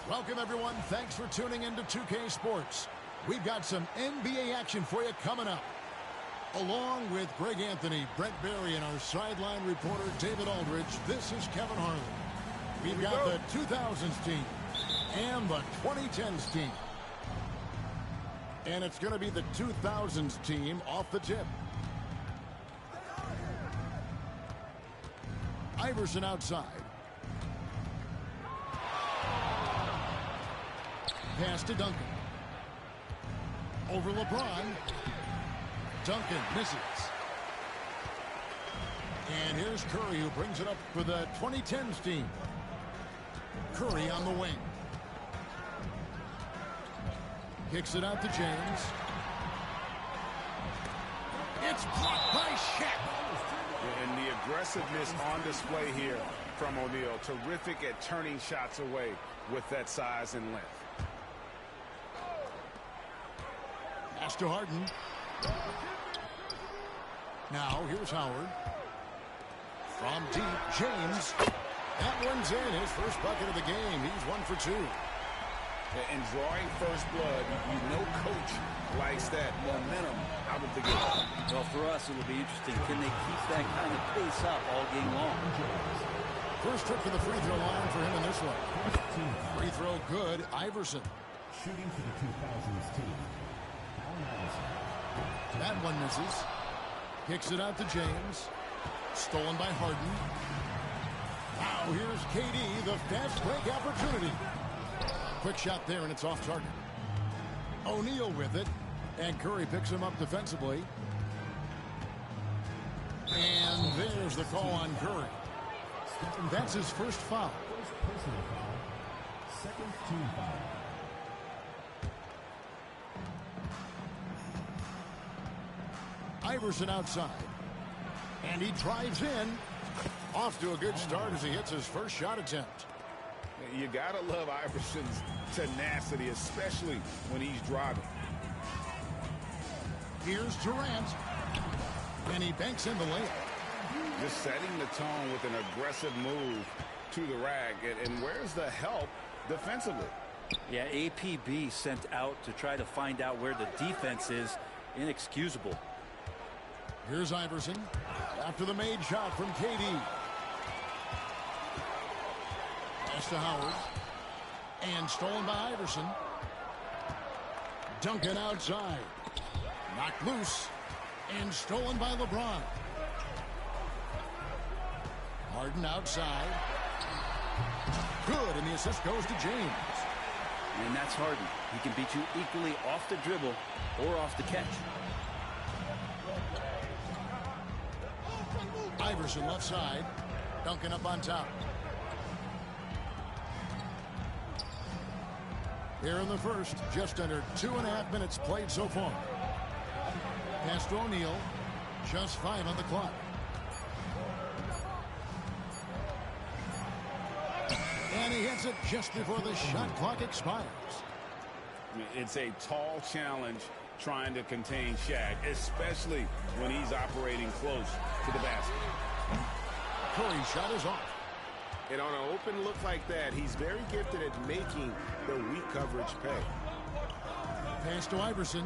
Welcome, everyone. Thanks for tuning into 2K Sports. We've got some NBA action for you coming up. Along with Greg Anthony, Brent Barry, and our sideline reporter, David Aldridge, this is Kevin Harlan. We've got the 2000s team and the 2010s team. And it's going to be the 2000s team off the tip. Iverson outside. Pass to Duncan. Over LeBron. Duncan misses. And here's Curry, who brings it up for the 2010s team. Curry on the wing. Kicks it out to James. It's blocked by Shaq. And the aggressiveness on display here from O'Neal. Terrific at turning shots away with that size and length. Pass to Harden. Now, here's Howard. From deep, James. That one's in. His first bucket of the game. He's 1 for 2. And drawing first blood, you know coach likes that momentum out of the game. Well, for us, it'll be interesting. Can they keep that kind of pace up all game long? First trip to the free throw line for him in this one. Free throw good. Iverson. Shooting for the 2000s team. That one misses. Kicks it out to James. Stolen by Harden. Now here's KD, the fast break opportunity. Quick shot there, and it's off target. O'Neal with it, and Curry picks him up defensively. And there's the call on Curry. That's his first foul. First personal foul. Second team foul. Iverson outside. And he drives in. Off to a good start as he hits his first shot attempt. You gotta love Iverson's tenacity, especially when he's driving. Here's Durant. And he banks in the layup. Just setting the tone with an aggressive move to the rack. And where's the help defensively? Yeah, APB sent out to try to find out where the defense is. Inexcusable. Here's Iverson after the made shot from KD. Pass to Howard. And stolen by Iverson. Duncan outside. Knocked loose. And stolen by LeBron. Harden outside. Good, and the assist goes to James. And that's Harden. He can beat you equally off the dribble or off the catch. Iverson left side. Duncan up on top. Here in the first, just under 2.5 minutes played so far. Pass to O'Neal. Just 5 on the clock. And he hits it just before the shot clock expires. It's a tall challenge trying to contain Shaq, especially when he's operating close to the basket. Curry's shot is off. And on an open look like that, he's very gifted at making the weak coverage pay. Pass to Iverson.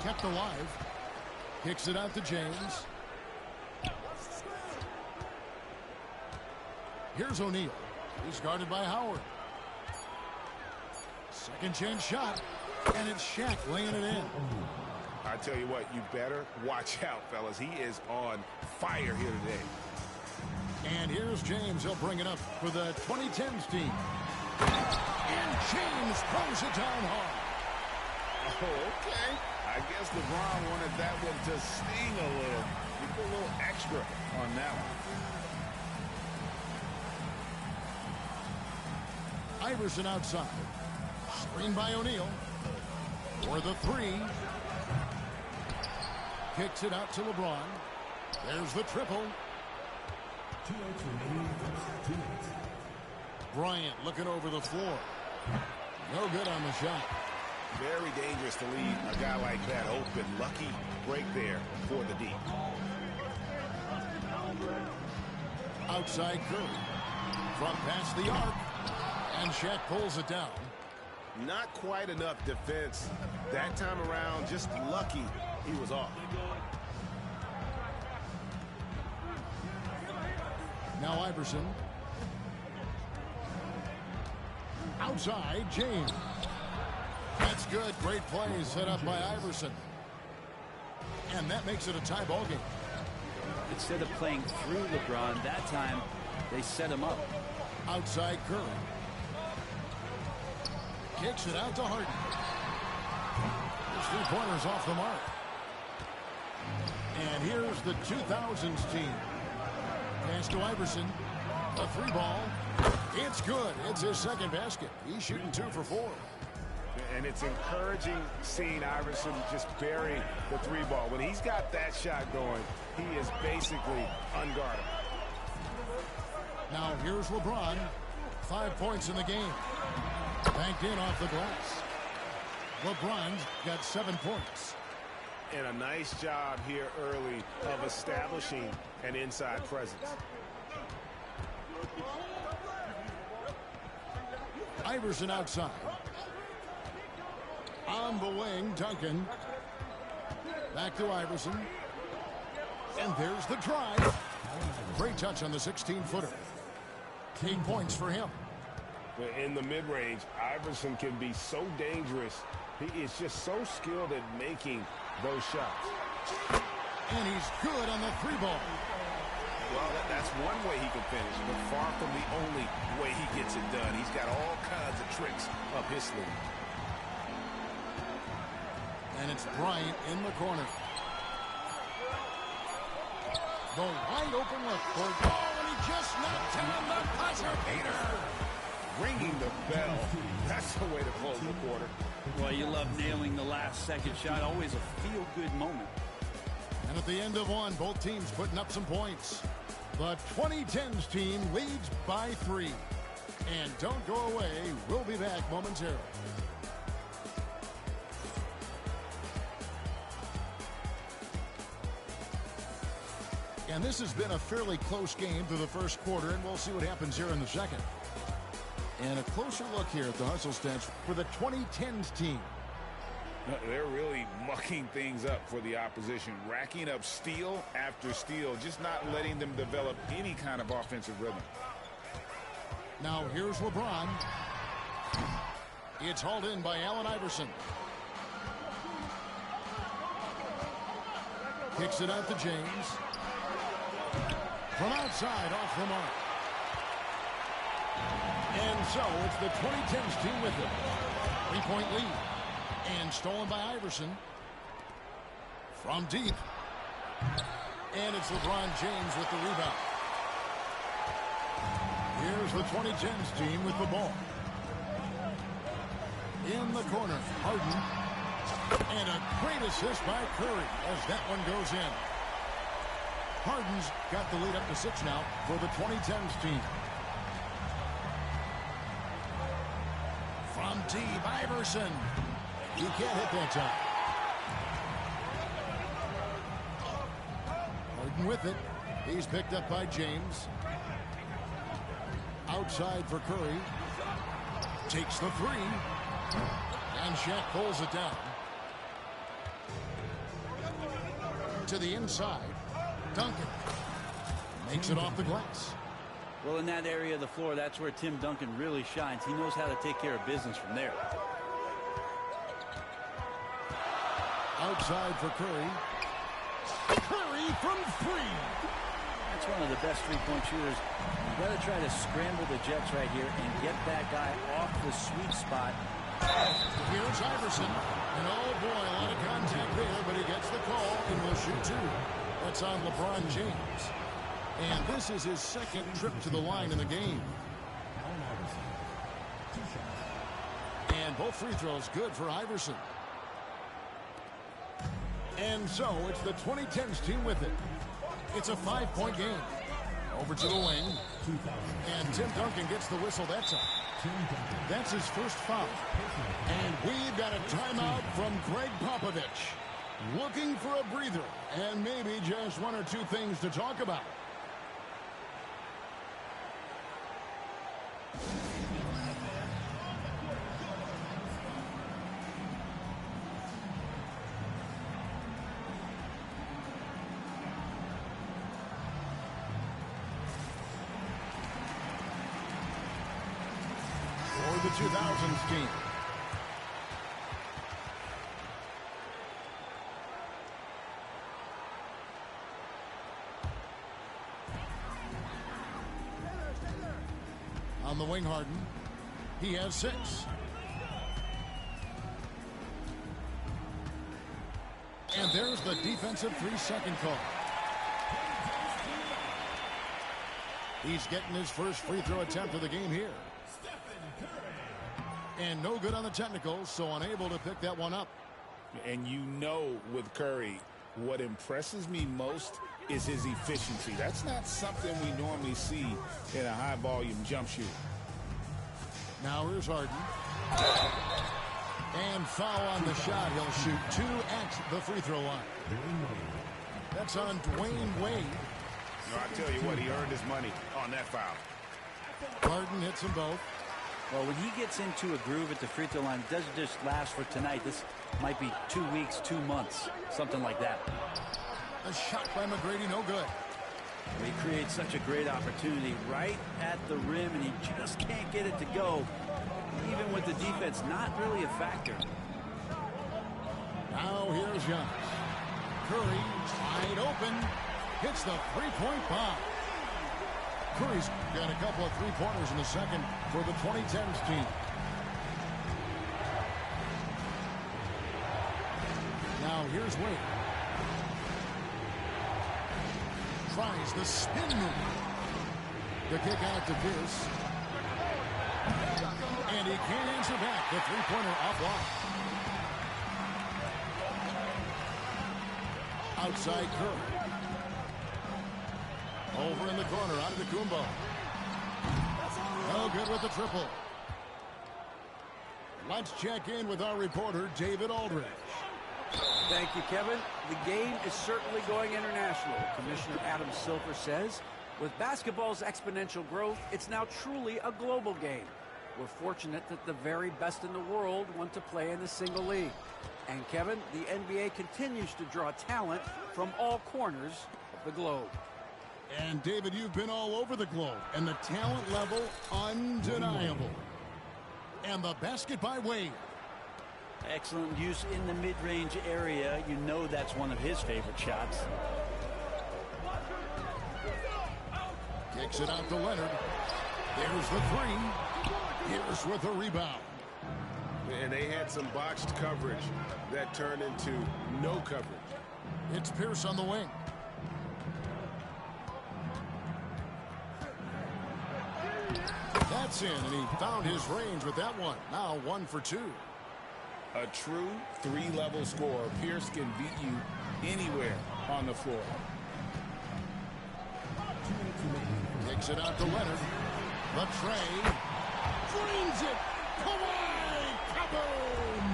Kept alive. Kicks it out to James. Here's O'Neal. He's guarded by Howard. Second chance shot. And it's Shaq laying it in. I tell you what, you better watch out, fellas. He is on fire here today. And here's James. He'll bring it up for the 2010s team. And James throws it down hard. Oh, okay. I guess LeBron wanted that one to sting a little. You put a little extra on that one. Iverson outside. Screen by O'Neal. For the three. Kicks it out to LeBron. There's the triple. 2 minutes remaining. 2 minutes. Bryant looking over the floor. No good on the shot. Very dangerous to leave a guy like that open. Lucky break there for the D. Outside Curry. From past the arc. And Shaq pulls it down. Not quite enough defense that time around. Just lucky he was off. Now Iverson. Outside, James. That's good. Great play set up by Iverson. And that makes it a tie ball game. Instead of playing through LeBron, that time they set him up. Outside Curry. Kicks it out to Harden. His three-pointers off the mark. And here's the 2000s team. Pass to Iverson. A three ball. It's good. It's his second basket. He's shooting 2 for 4. And it's encouraging seeing Iverson just bury the three ball. When he's got that shot going, he is basically unguardable. Now here's LeBron. 5 points in the game. Banked in off the glass. LeBron's got 7 points. And a nice job here early of establishing an inside presence. Iverson outside. On the wing, Duncan. Back to Iverson. And there's the drive. Great touch on the 16-footer. 8 points for him. In the mid-range, Iverson can be so dangerous. He is just so skilled at making those shots. And he's good on the three ball. Well, that's one way he can finish, but far from the only way he gets it done. He's got all kinds of tricks up his sleeve. And it's Bryant in the corner. The wide open look for goal, and he just knocked down the buzzer beater. Ringing the bell. That's the way to close the quarter. Well, you love nailing the last second shot. Always a feel-good moment. And at the end of one, both teams putting up some points. The 2010s team leads by 3. And don't go away. We'll be back momentarily. And this has been a fairly close game through the first quarter, and we'll see what happens here in the second. And a closer look here at the hustle stats for the 2010s team. They're really mucking things up for the opposition, racking up steal after steal, just not letting them develop any kind of offensive rhythm. Now here's LeBron. It's hauled in by Allen Iverson. Kicks it out to James. From outside, off the mark. And so it's the 2010s team with it. 3-point lead. And stolen by Iverson. From deep. And it's LeBron James with the rebound. Here's the 2010s team with the ball. In the corner, Harden. And a great assist by Curry as that one goes in. Harden's got the lead up to 6 now for the 2010s team. From deep, Iverson. He can't hit that time. Harden with it. He's picked up by James. Outside for Curry. Takes the 3. And Shaq pulls it down. To the inside. Duncan makes it off the glass. Well, in that area of the floor, that's where Tim Duncan really shines. He knows how to take care of business from there. Outside for Curry. Curry from 3. That's one of the best three-point shooters. You've got to try to scramble the Jets right here and get that guy off the sweet spot. Here's Iverson. And oh boy, a lot of contact there, but he gets the call and will shoot 2. That's on LeBron James. And this is his second trip to the line in the game. And both free throws good for Iverson. And so it's the 2010s team with it. It's a 5-point game. Over to the wing. And Tim Duncan gets the whistle. That's his first foul. And we've got a timeout from Greg Popovich. Looking for a breather and maybe just 1 or 2 things to talk about. For the 2000s team. On the wing, Harden. He has 6. And there's the defensive 3-second call. He's getting his first free throw attempt of the game here. And no good on the technicals, so unable to pick that one up. And you know with Curry, what impresses me most is his efficiency. That's not something we normally see in a high-volume jump shooter. Now here's Harden. And foul on the shot. He'll shoot 2 at the free throw line. That's on Dwayne Wade. No, I tell you what, he earned his money on that foul. Harden hits them both. Well, when he gets into a groove at the free throw line, it doesn't just last for tonight. This might be 2 weeks, 2 months, something like that. A shot by McGrady, no good. He creates such a great opportunity right at the rim, and he just can't get it to go. Even with the defense, not really a factor. Now here's Giannis. Curry, wide open, hits the three-point bomb. Curry's got a couple of three-pointers in the second for the 2010s team. Now here's Wade. Tries the spin move. The kick out to Pierce. And he can't answer back. The three-pointer offline. Outside Curry. Over in the corner, out of the Kumbo. No good with the triple. Let's check in with our reporter, David Aldridge. Thank you, Kevin. The game is certainly going international. Commissioner Adam Silver says, with basketball's exponential growth, it's now truly a global game. We're fortunate that the very best in the world want to play in the single league. And Kevin, the NBA continues to draw talent from all corners of the globe. And David, you've been all over the globe, and the talent level undeniable. And the basket by Wade. Excellent use in the mid-range area. You know that's one of his favorite shots. Kicks it out to Leonard. There's the three. Pierce with a rebound. And they had some botched coverage that turned into no coverage. It's Pierce on the wing. That's in, and he found his range with that one. Now 1 for 2. A true 3-level scorer. Pierce can beat you anywhere on the floor. Takes it out to Leonard. The tray. Drains it. Kawhi. Kaboom.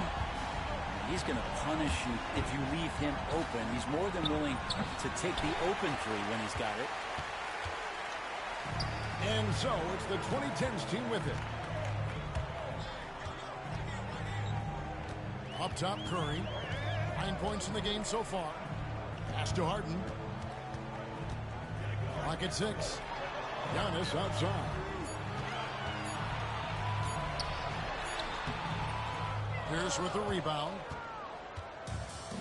He's going to punish you if you leave him open. He's more than willing to take the open three when he's got it. And so it's the 2010s team with it. Up top, Curry. 9 points in the game so far. Pass to Harden. Clock at 6. Giannis outside. Pierce with the rebound.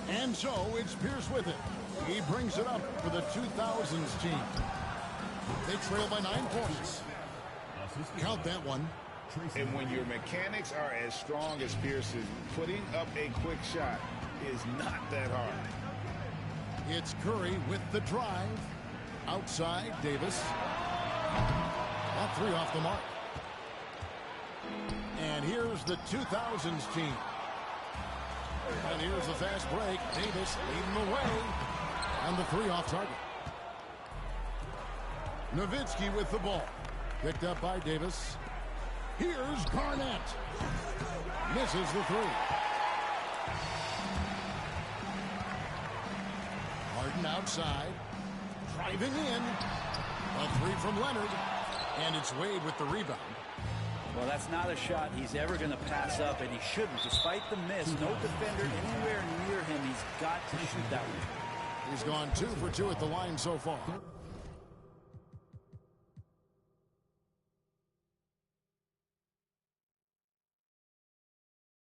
And so it's Pierce with it. He brings it up for the 2000s team. They trail by 9 points. Count that one. And when your mechanics are as strong as Pierce's, putting up a quick shot is not that hard. It's Curry with the drive. Outside, Davis. All 3 off the mark. And here's the 2000s team. And here's the fast break. Davis leading the way. And the 3 off target. Nowitzki with the ball. Picked up by Davis. Here's Garnett. Misses the 3. Harden outside. Driving in. A 3 from Leonard. And it's Wade with the rebound. Well, that's not a shot he's ever going to pass up, and he shouldn't. Despite the miss, no defender anywhere near him. He's got to shoot that one. He's gone 2 for 2 at the line so far.